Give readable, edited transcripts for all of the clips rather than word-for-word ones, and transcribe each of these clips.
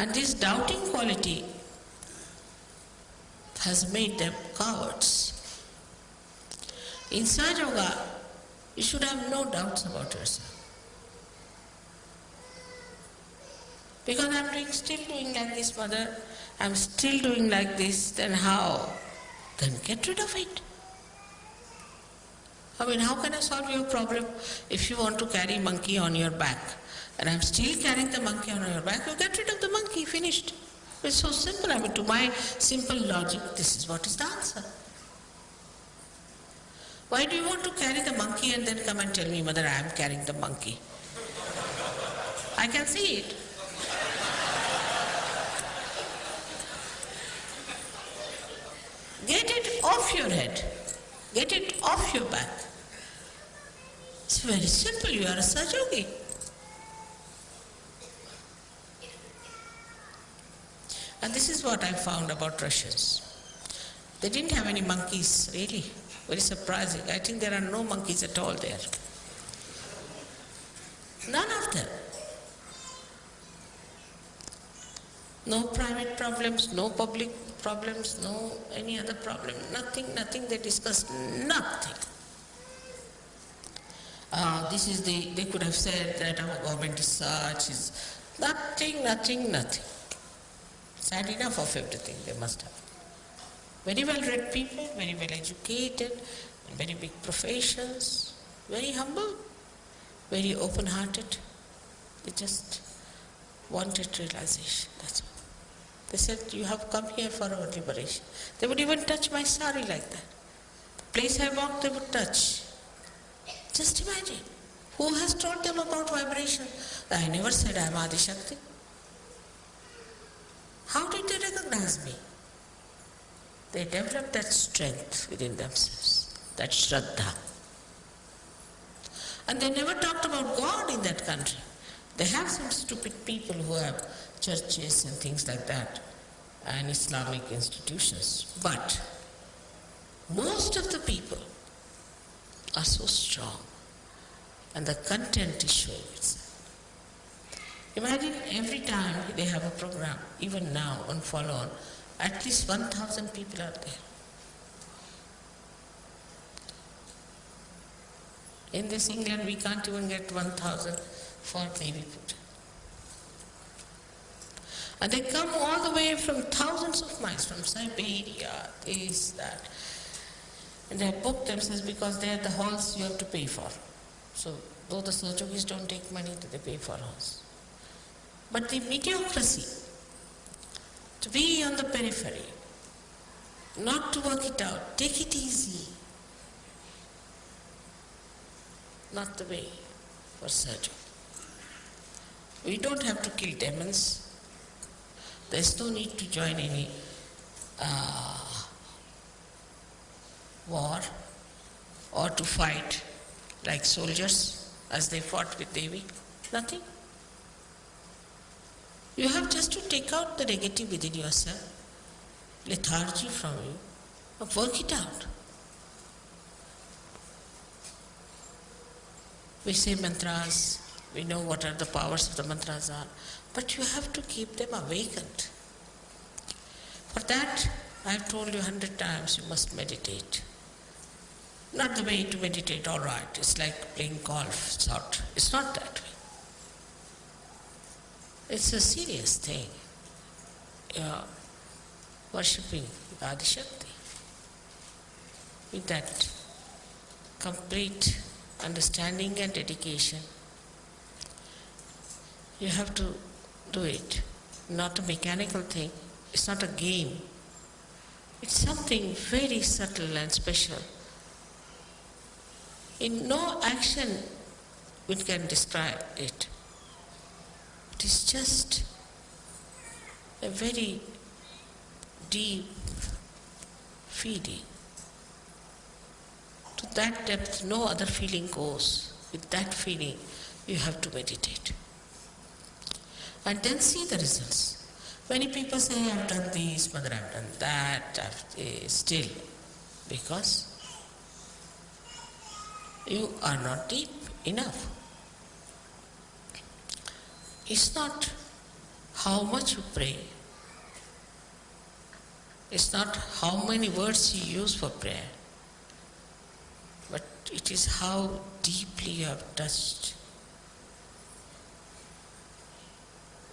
And this doubting quality has made them cowards. In Sahaja Yoga, you should have no doubts about yourself. Because I'm still doing like this, mother, I'm still doing like this, then how? Then get rid of it. I mean, how can I solve your problem if you want to carry monkey on your back? And I'm still carrying the monkey on your back, you get rid of the monkey, finished. It's so simple. I mean, to my simple logic, this is what is the answer. Why do you want to carry the monkey and then come and tell me, mother, I am carrying the monkey? I can see it. Get it off your head. Get it off your back. It's very simple. You are a Sahaja. And this is what I found about Russians. They didn't have any monkeys, really. Very surprising. I think there are no monkeys at all there. None of them. No private problems, no public problems, no any other problem. Nothing they discussed, nothing. They could have said that our government is such, is nothing. Sad enough of everything they must have. Very well read people, very well educated, very big professions, very humble, very open hearted. They just wanted realization, that's all. They said, you have come here for our liberation. They would even touch my sari like that. The place I walked, they would touch. Just imagine. Who has told them about vibration? I never said I am Adi Shakti. How did they recognize me? They developed that strength within themselves, that Shraddha. And they never talked about God in that country. They have some stupid people who have churches and things like that, and Islamic institutions. But most of the people are so strong, and the content is showing itself. Imagine every time they have a program, even now on follow-on, at least 1,000 people are there. In this England, we can't even get 1,000 for Devi Puja. And they come all the way from thousands of miles, from Siberia, this, that. And they have booked themselves because they are the halls you have to pay for. So, though the Sahaja don't take money, they pay for halls. But the mediocrity, to be on the periphery, not to work it out, take it easy, not the way for Sahaja. We don't have to kill demons. There's no need to join any war or to fight like soldiers as they fought with Devi. Nothing. You have just to take out the negative within yourself, lethargy from you, and work it out. We say mantras, we know what are the powers of the mantras are, but you have to keep them awakened. For that, I have told you 100 times, you must meditate. Not the way to meditate, all right, it's like playing golf, sort. It's not that way. It's a serious thing. You're worshipping Adi Shakti with that complete understanding and dedication. You have to do it, not a mechanical thing. It's not a game. It's something very subtle and special. In no action we can describe it. It is just a very deep feeling. To that depth, no other feeling goes. With that feeling, you have to meditate. And then see the results. Many people say, I've done this, mother, I've done that, still. Because you are not deep enough. It's not how much you pray. It's not how many words you use for prayer, but it is how deeply you have touched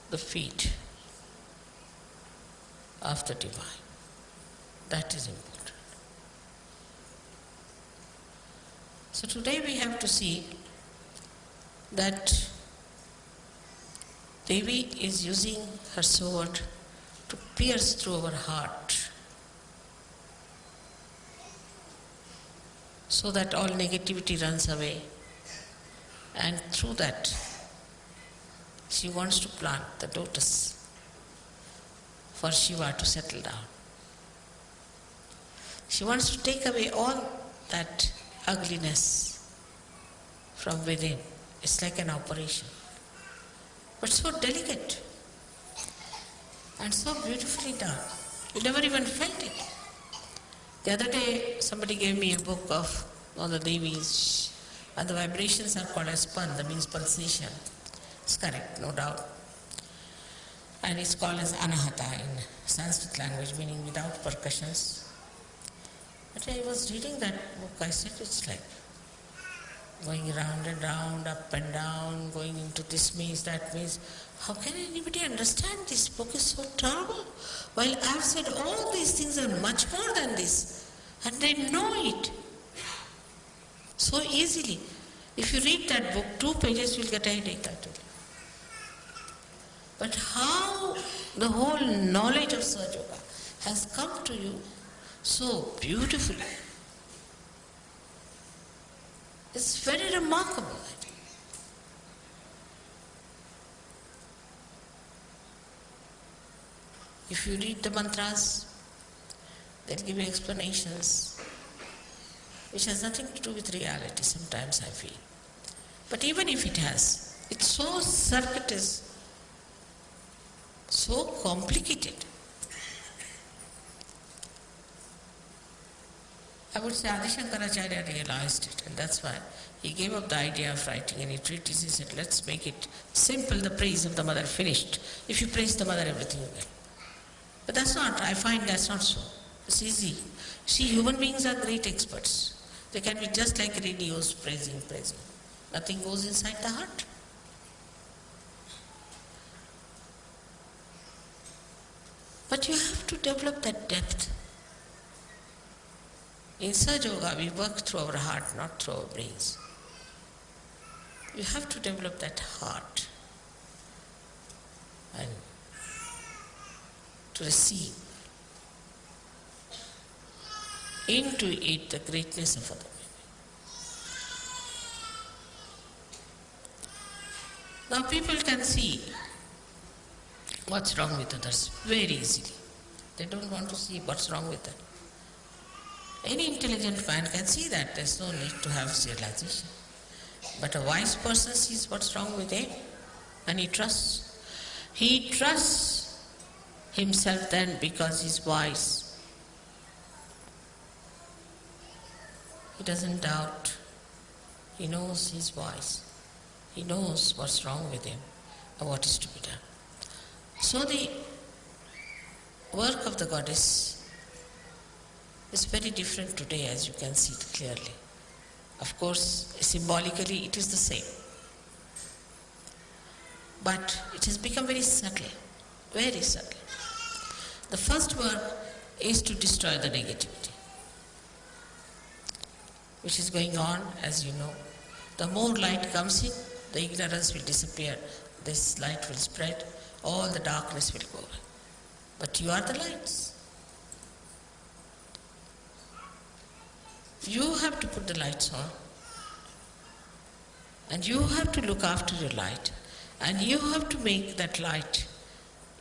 the feet of the divine. That is important. So today we have to see that Devi is using her sword to pierce through our heart so that all negativity runs away, and through that she wants to plant the lotus for Shiva to settle down. She wants to take away all that ugliness from within. It's like an operation, but so delicate and so beautifully done. You never even felt it. The other day, somebody gave me a book of all the Devis, and the vibrations are called as pan, that means pulsation. It's correct, no doubt. And it's called as anahata in Sanskrit language, meaning without percussions. But I was reading that book, I said it's like going round and round, up and down, going into this means, that means. How can anybody understand this book is so terrible? While I've said all these things are much more than this, and they know it so easily. If you read that book, 2 pages, you'll get a headache, I tell you. But how the whole knowledge of Sahaja Yoga has come to you so beautifully. It's very remarkable. If you read the mantras, they'll give you explanations which has nothing to do with reality, sometimes I feel. But even if it has, it's so circuitous, so complicated. I would say Adi Shankaracharya realized it, and that's why he gave up the idea of writing any treatise. He said, let's make it simple, the praise of the mother, finished. If you praise the mother, everything will get. But that's not, I find that's not so. It's easy. See, human beings are great experts. They can be just like radios, praising. Nothing goes inside the heart. But you have to develop that depth. In Sahaja Yoga, we work through our heart, not through our brains. You have to develop that heart and to receive into it the greatness of other people. Now people can see what's wrong with others very easily. They don't want to see what's wrong with them. Any intelligent man can see that. There's no need to have realization. But a wise person sees what's wrong with him, and he trusts. He trusts himself then because he's wise. He doesn't doubt. He knows he's wise. He knows what's wrong with him and what is to be done. So the work of the goddess is very different today, as you can see it clearly. Of course, symbolically it is the same. But it has become very subtle, very subtle. The first work is to destroy the negativity, which is going on, as you know. The more light comes in, the ignorance will disappear, this light will spread, all the darkness will go away. But you are the lights. You have to put the lights on, and you have to look after your light, and you have to make that light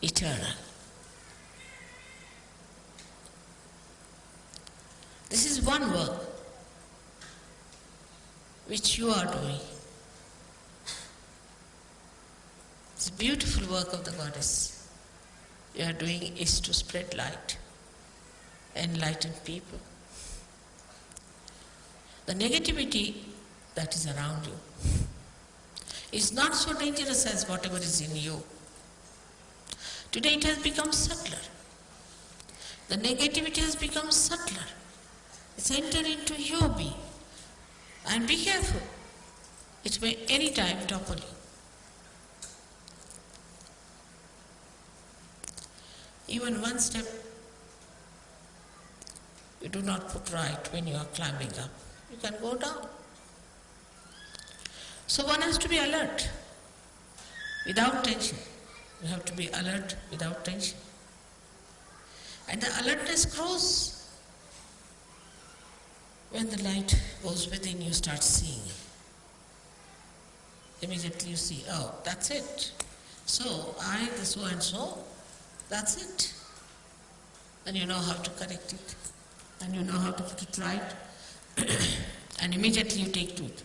eternal. This is one work which you are doing. This beautiful work of the goddess you are doing is to spread light, enlighten people. The negativity that is around you is not so dangerous as whatever is in you. Today it has become subtler. The negativity has become subtler. It's entered into your being. And be careful. It may any time topple you. Even one step you do not put right when you are climbing up, you can go down. So one has to be alert without tension. You have to be alert without tension. And the alertness grows when the light goes within, you start seeing. Immediately you see, oh, that's it. So I, the so and so, that's it. And you know how to correct it. And you know how to put it right. And immediately you take to it.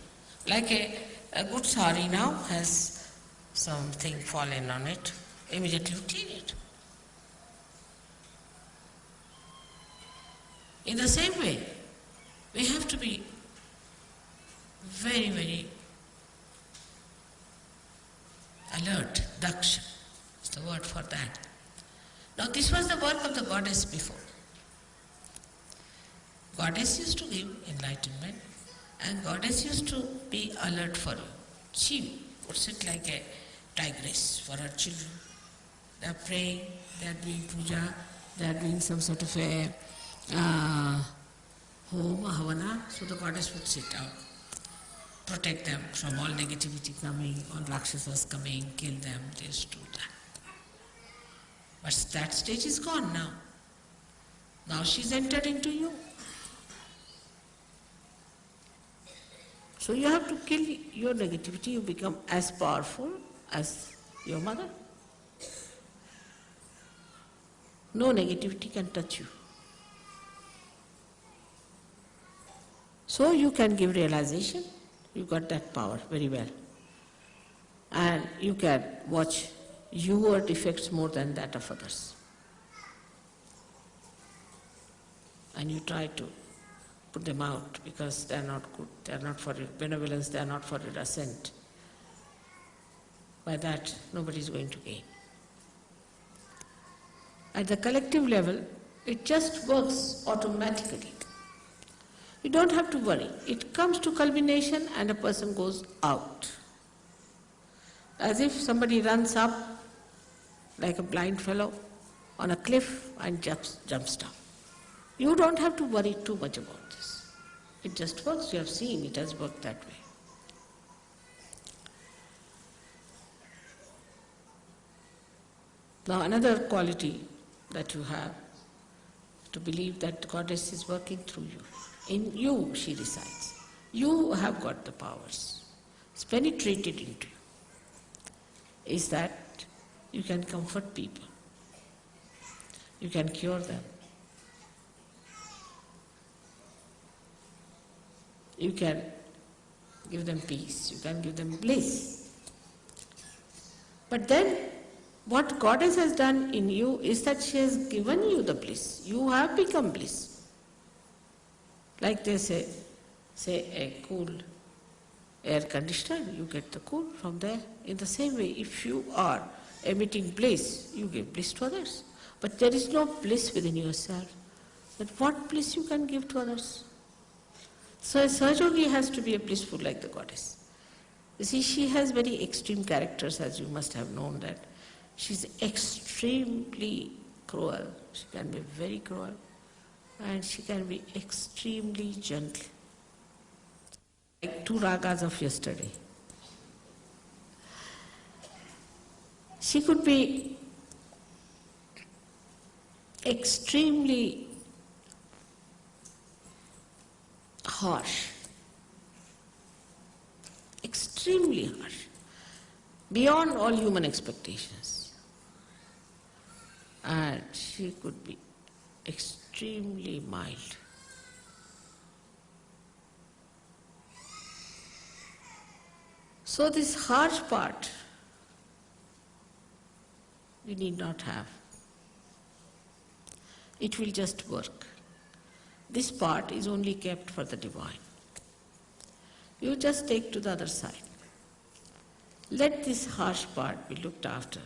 Like a good sari now has something fallen on it. Immediately you clean it. In the same way, we have to be very, very alert. Daksha is the word for that. Now this was the work of the goddess before. Goddess used to give enlightenment and goddess used to be alert for you. She would sit like a tigress for her children. They are praying, they are doing puja, they are doing some sort of a home, havana, so the goddess would sit out, protect them from all negativity coming, all rakshasas coming, kill them, they used to do that. But that stage is gone now. Now she's entered into you. So you have to kill your negativity, you become as powerful as your mother. No negativity can touch you. So you can give realization, you got that power very well. And you can watch your defects more than that of others. And you try to put them out because they are not good, they are not for your benevolence, they are not for your ascent. By that, nobody is going to gain. At the collective level, it just works automatically. You don't have to worry. It comes to culmination and a person goes out. As if somebody runs up like a blind fellow on a cliff and jumps down. You don't have to worry too much about this. It just works. You have seen it has worked that way. Now another quality that you have, to believe that the goddess is working through you. In you she resides. You have got the powers. It's penetrated into you. Is that you can comfort people. You can cure them. You can give them peace. You can give them bliss. But then what goddess has done in you is that she has given you the bliss. You have become bliss. Like they say a cool air conditioner, you get the cool from there. In the same way, if you are emitting bliss, you give bliss to others. But there is no bliss within yourself. But what bliss you can give to others? So a Sahajogi has to be a blissful like the goddess. You see, she has very extreme characters, as you must have known that. She's extremely cruel. She can be very cruel. And she can be extremely gentle. Like two ragas of yesterday. She could be extremely harsh. Extremely harsh. Beyond all human expectations. And she could be extremely mild. So this harsh part we need not have. It will just work. This part is only kept for the divine. You just take to the other side. Let this harsh part be looked after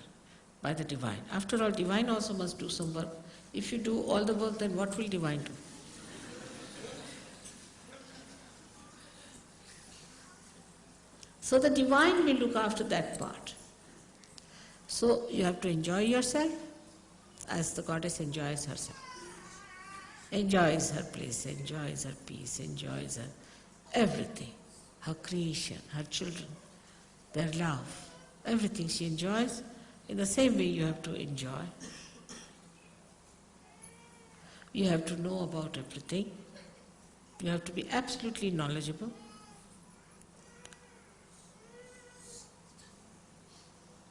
by the divine. After all, divine also must do some work. If you do all the work, then what will divine do? So the divine will look after that part. So you have to enjoy yourself as the goddess enjoys herself. Enjoys her place, enjoys her peace, enjoys her everything. Her creation, her children, their love, everything she enjoys. In the same way you have to enjoy. You have to know about everything. You have to be absolutely knowledgeable.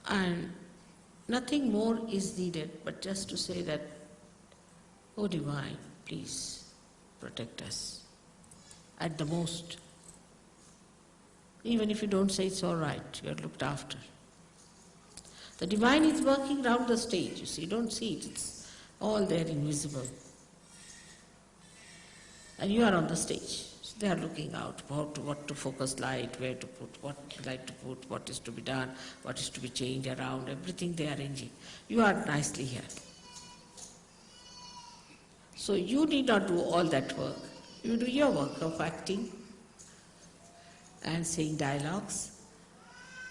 And nothing more is needed but just to say that, "Oh Divine, please protect us." At the most. Even if you don't say it's all right, you're looked after. The divine is working round the stage, you see, you don't see it, it's all there invisible. And you are on the stage. So they are looking out what to focus light, where to put, what light to put, what is to be done, what is to be changed around, everything they are arranging. You are nicely here. So you need not do all that work. You do your work of acting and saying dialogues.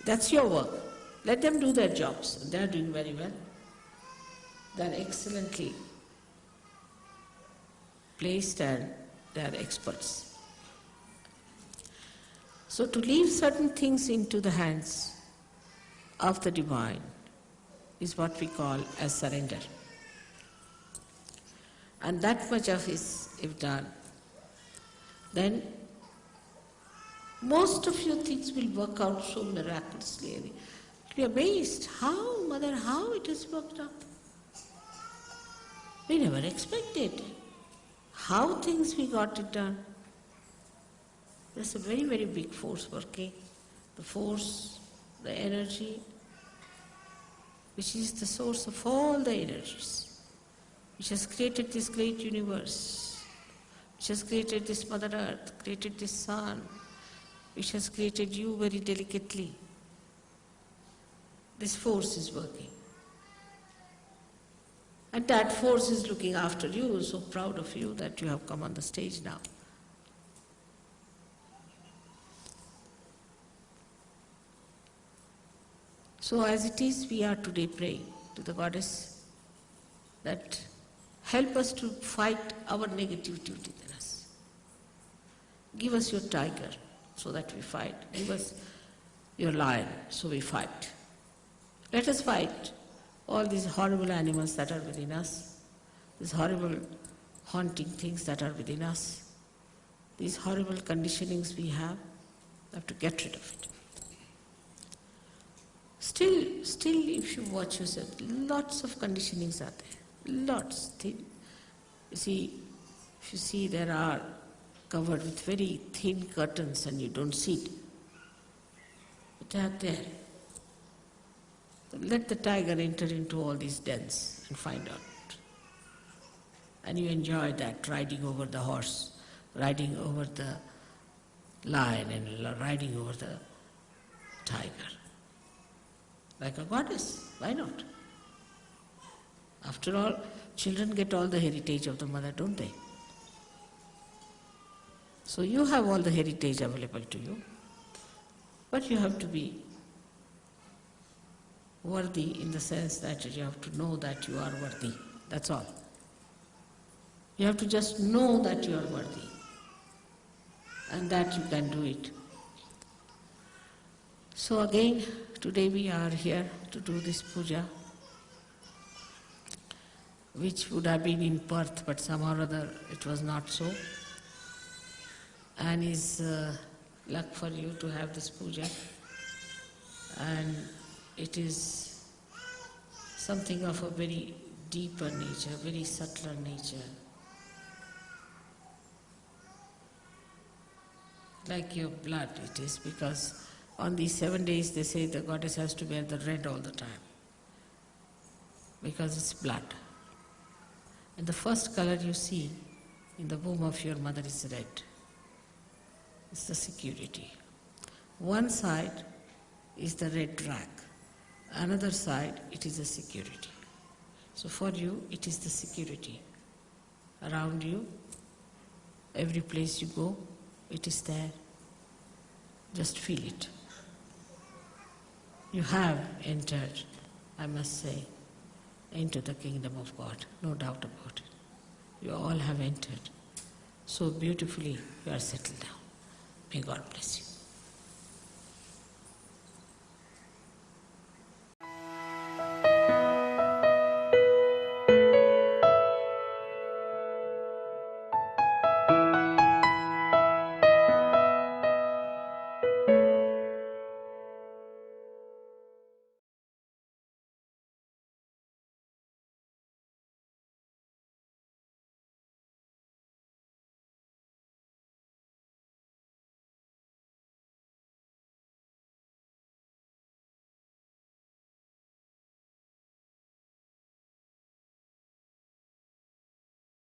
That's your work. Let them do their jobs. They are doing very well. They are excellently placed and they are experts. So to leave certain things into the hands of the divine is what we call as surrender. And that much of is if done, then most of your things will work out so miraculously. You'll be amazed, how, Mother, how it has worked out. We never expected. How things we got it done. There's a very, very big force working. The force, the energy, which is the source of all the energies, which has created this great universe, which has created this Mother Earth, created this sun, which has created you very delicately. This force is working. And that force is looking after you, so proud of you that you have come on the stage now. So as it is, we are today praying to the Goddess that help us to fight our negativity within us. Give us your tiger so that we fight. Give us your lion so we fight. Let us fight all these horrible animals that are within us, these horrible haunting things that are within us, these horrible conditionings we have to get rid of it. Still, if you watch yourself, lots of conditionings are there, lots. You see, if you see, there are covered with very thin curtains and you don't see it, but they are there. Let the tiger enter into all these dens and find out. And you enjoy that, riding over the horse, riding over the lion and riding over the tiger. Like a goddess, why not? After all, children get all the heritage of the mother, don't they? So you have all the heritage available to you, but you have to be worthy in the sense that you have to know that you are worthy. That's all. You have to just know that you are worthy and that you can do it. So again, today we are here to do this puja, which would have been in Perth, but somehow or other it was not so. And is luck for you to have this puja. And it is something of a very deeper nature, very subtler nature. Like your blood it is, because on these 7 days they say the goddess has to wear the red all the time, because it's blood. And the first color you see in the womb of your mother is red. It's the security. One side is the red rag, Another side, it is a security. So for you, it is the security. Around you, every place you go, it is there. Just feel it. You have entered, I must say, into the kingdom of God, no doubt about it. You all have entered. So beautifully you are settled down. May God bless you.